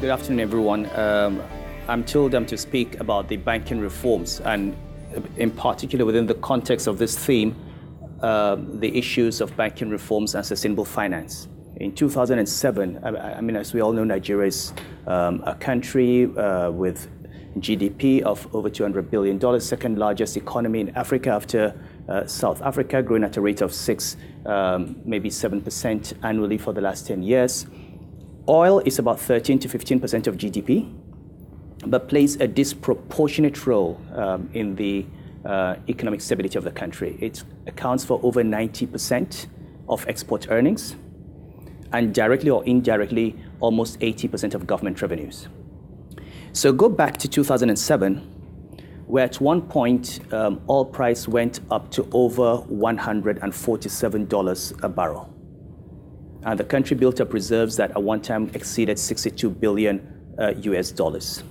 Good afternoon, everyone. I'm told I'm to speak about the banking reforms, and in particular within the context of this theme, the issues of banking reforms and sustainable finance. In 2007, I mean, as we all know, Nigeria is a country with GDP of over $200 billion, second largest economy in Africa after South Africa, growing at a rate of 6, maybe 7% annually for the last 10 years. Oil is about 13 to 15% of GDP, but plays a disproportionate role in the economic stability of the country. It accounts for over 90% of export earnings, and directly or indirectly, almost 80% of government revenues. So go back to 2007, where at one point, oil price went up to over $147 a barrel. And the country built up reserves that at one time exceeded 62 billion US dollars.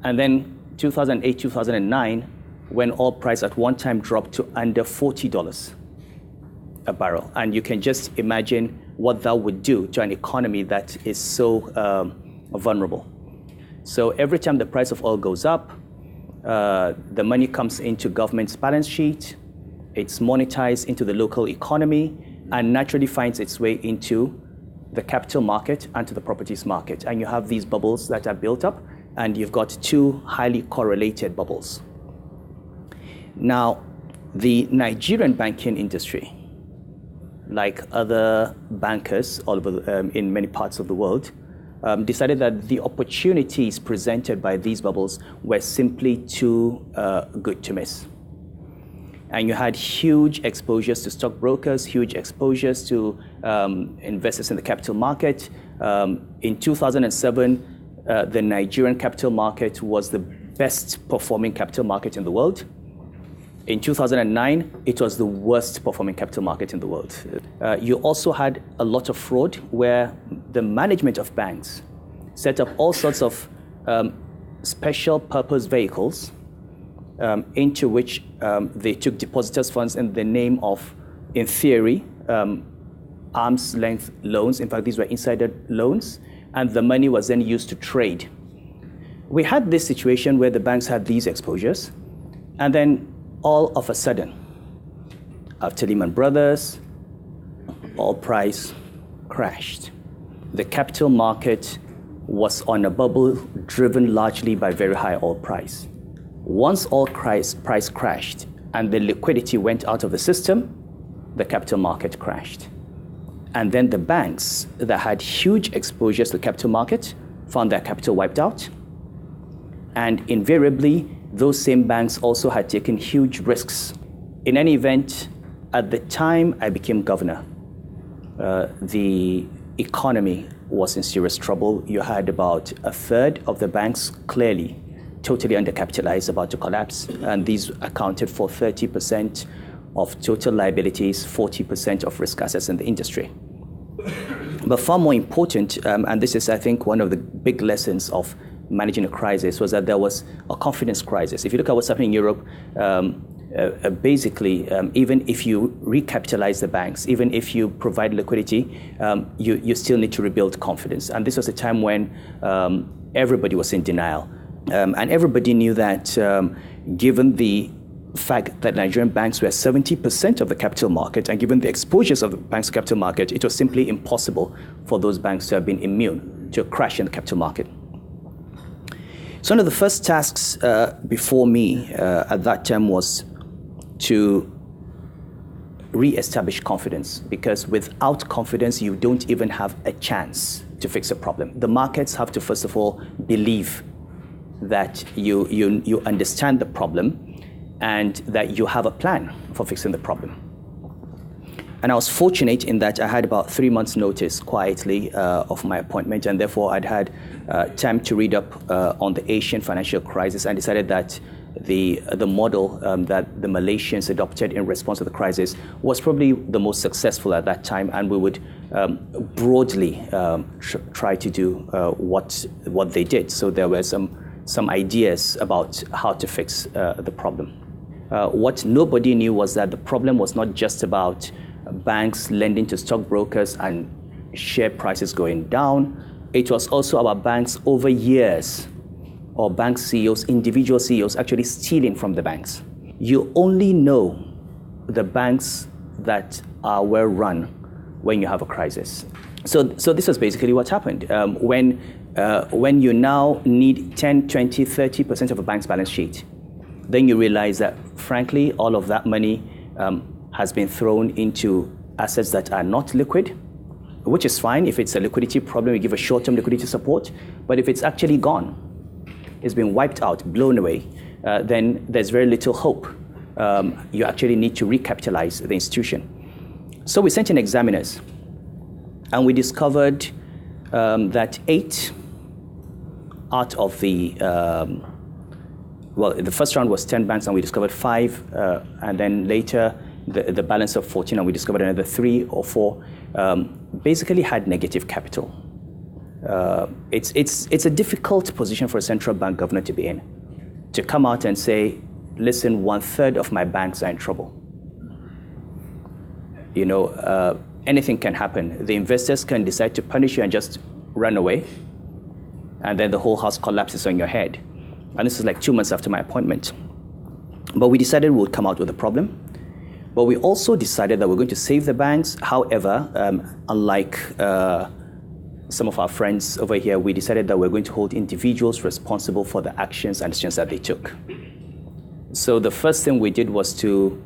And then 2008, 2009, when oil price at one time dropped to under $40 a barrel. And you can just imagine what that would do to an economy that is so vulnerable. So every time the price of oil goes up, the money comes into government's balance sheet, it's monetized into the local economy, and naturally finds its way into the capital market and to the properties market. And you have these bubbles that are built up, and you've got two highly correlated bubbles. Now, the Nigerian banking industry, like other bankers all over in many parts of the world, decided that the opportunities presented by these bubbles were simply too good to miss. And you had huge exposures to stockbrokers, huge exposures to investors in the capital market. In 2007, the Nigerian capital market was the best performing capital market in the world. In 2009, it was the worst performing capital market in the world. You also had a lot of fraud where the management of banks set up all sorts of special purpose vehicles into which they took depositors' funds in the name of, in theory, arm's length loans. In fact, these were insider loans, and the money was then used to trade. We had this situation where the banks had these exposures, and then all of a sudden, after Lehman Brothers, oil price crashed. The capital market was on a bubble driven largely by very high oil price. Once oil price crashed and the liquidity went out of the system, the capital market crashed. And then the banks that had huge exposures to the capital market found their capital wiped out. And invariably, those same banks also had taken huge risks. In any event, at the time I became governor, the economy was in serious trouble. You had about a third of the banks clearly totally undercapitalized, about to collapse, and these accounted for 30% of total liabilities, 40% of risk assets in the industry. But far more important, and this is, I think, one of the big lessons of managing a crisis, was that there was a confidence crisis. If you look at what's happening in Europe, basically, even if you recapitalize the banks, even if you provide liquidity, you still need to rebuild confidence. And this was a time when everybody was in denial. And everybody knew that given the fact that Nigerian banks were 70% of the capital market, and given the exposures of the bank's capital market, it was simply impossible for those banks to have been immune to a crash in the capital market. So one of the first tasks before me at that time was to re-establish confidence, because without confidence, you don't even have a chance to fix a problem. The markets have to, first of all, believe that you understand the problem and that you have a plan for fixing the problem. And I was fortunate in that I had about 3 months' notice quietly of my appointment, and therefore I'd had time to read up on the Asian financial crisis, and decided that the model that the Malaysians adopted in response to the crisis was probably the most successful at that time, and we would broadly try to do what they did. So there were some ideas about how to fix the problem. What nobody knew was that the problem was not just about banks lending to stockbrokers and share prices going down. it was also about banks over years, or bank CEOs, individual CEOs actually stealing from the banks. You only know the banks that are well run when you have a crisis. So this is basically what happened. When you now need 10, 20, 30% of a bank's balance sheet, then you realize that, frankly, all of that money has been thrown into assets that are not liquid, which is fine. If it's a liquidity problem, we give a short-term liquidity support. But if it's actually gone, it's been wiped out, blown away, then there's very little hope. You actually need to recapitalize the institution. So we sent in examiners, and we discovered that 8 out of the, the first round was 10 banks, and we discovered 5, and then later the balance of 14, and we discovered another 3 or 4, basically had negative capital. It's a difficult position for a central bank governor to be in, to come out and say, listen, 1/3 of my banks are in trouble. You know, anything can happen. The investors can decide to punish you and just run away, and then the whole house collapses on your head. And this is like 2 months after my appointment. But we decided we would come out with a problem. But we also decided that we're going to save the banks. However, unlike some of our friends over here, we decided that we're going to hold individuals responsible for the actions and decisions that they took. So the first thing we did was to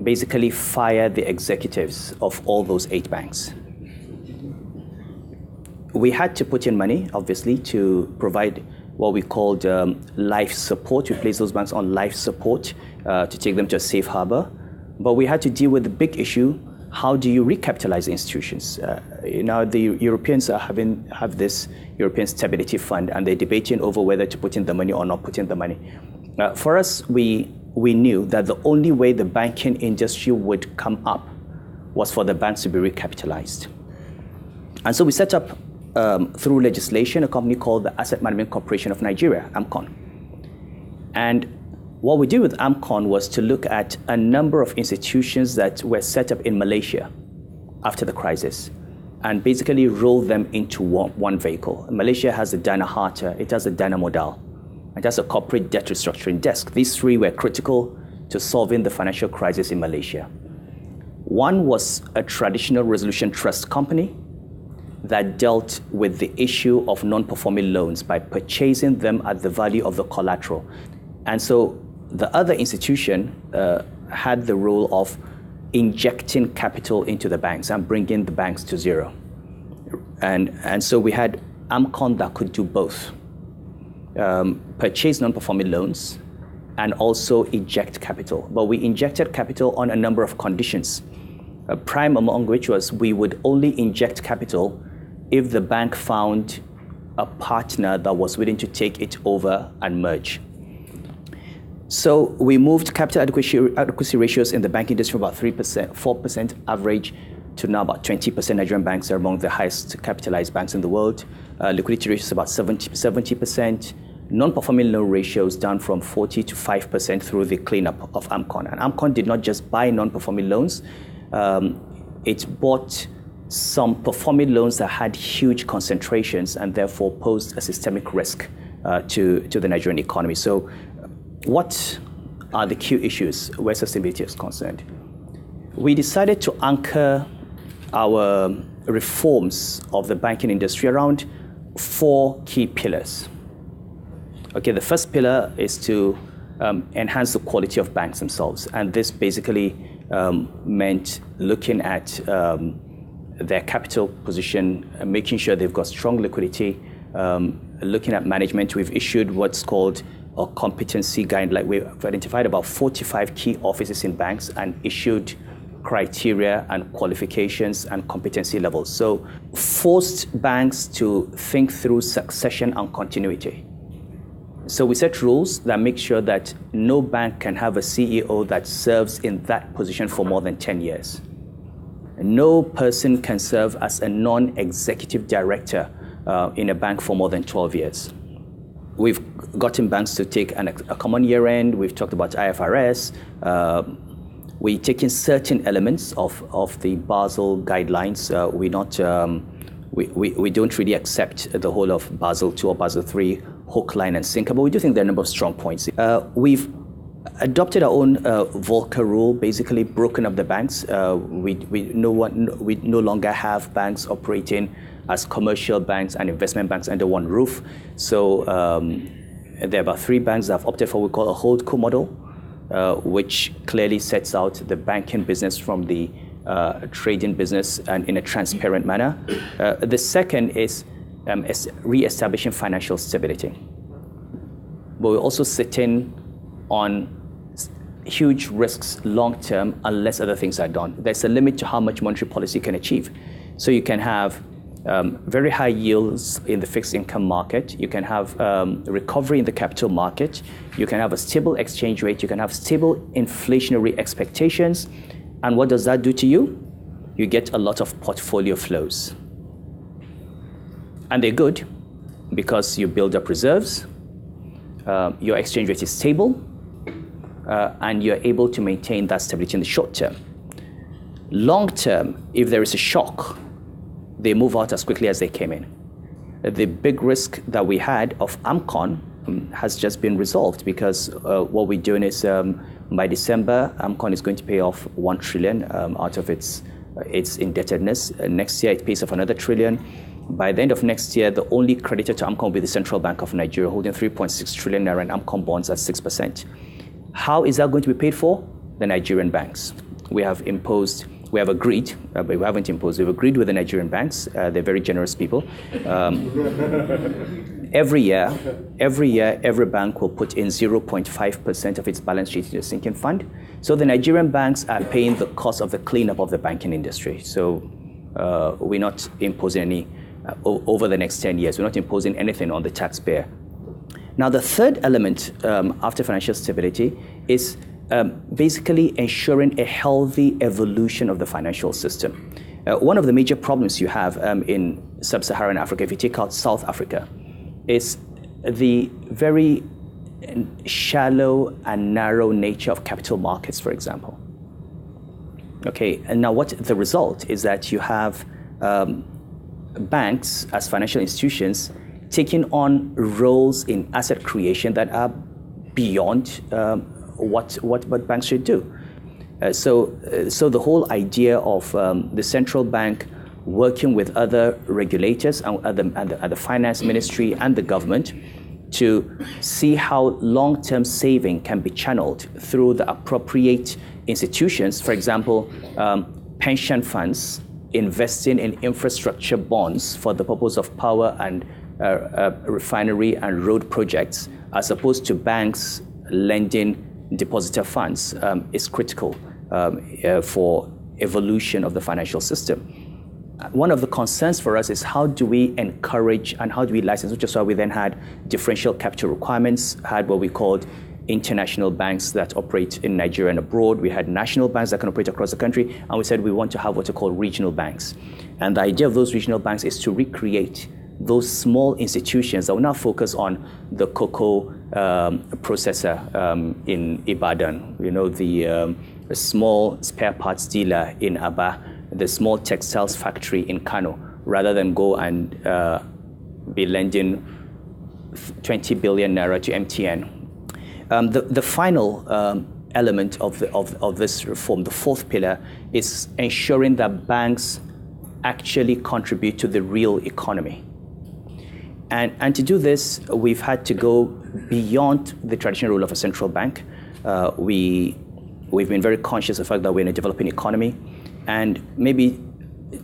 basically fire the executives of all those 8 banks. We had to put in money, obviously, to provide what we called life support. We placed those banks on life support to take them to a safe harbor. But we had to deal with the big issue: how do you recapitalize the institutions? The Europeans have this European Stability Fund, and they're debating over whether to put in the money or not put in the money. For us, we knew that the only way the banking industry would come up was for the banks to be recapitalized. And so we set up, through legislation, a company called the Asset Management Corporation of Nigeria, AMCON. And what we did with AMCON was to look at a number of institutions that were set up in Malaysia after the crisis, and basically roll them into one vehicle. Malaysia has the Dana Harta, it has the Dana Modal, and that's a corporate debt restructuring desk. These 3 were critical to solving the financial crisis in Malaysia. One was a traditional resolution trust company that dealt with the issue of non-performing loans by purchasing them at the value of the collateral. And so the other institution had the role of injecting capital into the banks and bringing the banks to zero. And so we had AMCON that could do both. Purchase non-performing loans and also inject capital. But we injected capital on a number of conditions, prime among which was we would only inject capital if the bank found a partner that was willing to take it over and merge. So we moved capital adequacy ratios in the banking industry from about 3%, 4% average, to now about 20%. Nigerian banks are among the highest capitalized banks in the world. Liquidity ratios about 70%. Non-performing loan ratios down from 40 to 5% through the cleanup of AMCON. And AMCON did not just buy non-performing loans. It bought some performing loans that had huge concentrations and therefore posed a systemic risk to the Nigerian economy. So what are the key issues where sustainability is concerned? We decided to anchor our reforms of the banking industry around 4 key pillars. Okay, the first pillar is to enhance the quality of banks themselves. And this basically meant looking at their capital position, making sure they've got strong liquidity, looking at management. We've issued what's called a competency guideline. We've identified about 45 key offices in banks and issued criteria and qualifications and competency levels. So forced banks to think through succession and continuity. So we set rules that make sure that no bank can have a CEO that serves in that position for more than 10 years. No person can serve as a non-executive director in a bank for more than 12 years. We've gotten banks to take a common year end. We've talked about IFRS. We're taking certain elements of the Basel guidelines. We're not we don't really accept the whole of Basel II or Basel III hook, line, and sinker, but we do think there are a number of strong points. We've adopted our own Volcker rule, basically broken up the banks. We no longer have banks operating as commercial banks and investment banks under one roof. So there are about 3 banks that have opted for what we call a holdco model, which clearly sets out the banking business from the trading business and in a transparent manner. The second is re-establishing financial stability. But we're also sitting on huge risks long-term unless other things are done. There's a limit to how much monetary policy can achieve. So you can have very high yields in the fixed income market. You can have recovery in the capital market. You can have a stable exchange rate. You can have stable inflationary expectations. And what does that do to you? You get a lot of portfolio flows. And they're good because you build up reserves, your exchange rate is stable, and you're able to maintain that stability in the short term. Long term, if there is a shock, they move out as quickly as they came in. The big risk that we had of AMCON has just been resolved because what we're doing is by December, AMCON is going to pay off 1 trillion out of its indebtedness. Next year, it pays off another trillion. By the end of next year, the only creditor to AMCON will be the Central Bank of Nigeria, holding 3.6 trillion naira and AMCON bonds at 6%. How is that going to be paid for? The Nigerian banks. We have agreed, but we haven't imposed. We've agreed with the Nigerian banks. They're very generous people. Every year, every bank will put in 0.5% of its balance sheet into a sinking fund. So the Nigerian banks are paying the cost of the cleanup of the banking industry. So we're not imposing any, over the next 10 years, we're not imposing anything on the taxpayer. Now, the third element after financial stability is basically ensuring a healthy evolution of the financial system. One of the major problems you have in sub-Saharan Africa, if you take out South Africa, is the very shallow and narrow nature of capital markets, for example. Okay, and now what the result is that you have banks as financial institutions taking on roles in asset creation that are beyond what banks should do. So the whole idea of the central bank working with other regulators and the finance ministry and the government to see how long-term saving can be channeled through the appropriate institutions, for example, pension funds investing in infrastructure bonds for the purpose of power and refinery and road projects, as opposed to banks lending depositor funds, is critical for evolution of the financial system. One of the concerns for us is how do we encourage and how do we license, which is why we then had differential capital requirements, had what we called international banks that operate in Nigeria and abroad. We had national banks that can operate across the country, and we said we want to have what are called regional banks. And the idea of those regional banks is to recreate those small institutions that will now focus on the cocoa processor in Ibadan, the small spare parts dealer in Aba, the small textiles factory in Kano, rather than go and be lending 20 billion naira to MTN. The final element of this reform, the fourth pillar, is ensuring that banks actually contribute to the real economy. And to do this, we've had to go beyond the traditional role of a central bank. We've been very conscious of the fact that we're in a developing economy. And maybe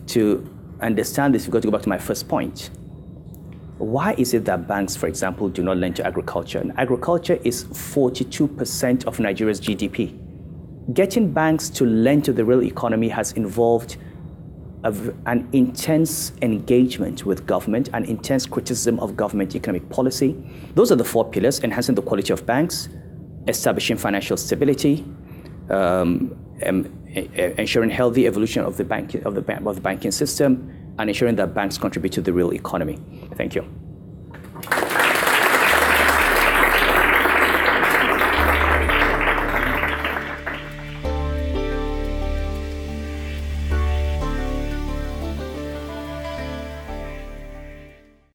to understand this, we've got to go back to my first point. Why is it that banks, for example, do not lend to agriculture? And agriculture is 42% of Nigeria's GDP. Getting banks to lend to the real economy has involved an intense engagement with government, an intense criticism of government economic policy. Those are the four pillars: enhancing the quality of banks, establishing financial stability, ensuring healthy evolution of the banking system, and ensuring that banks contribute to the real economy. Thank you.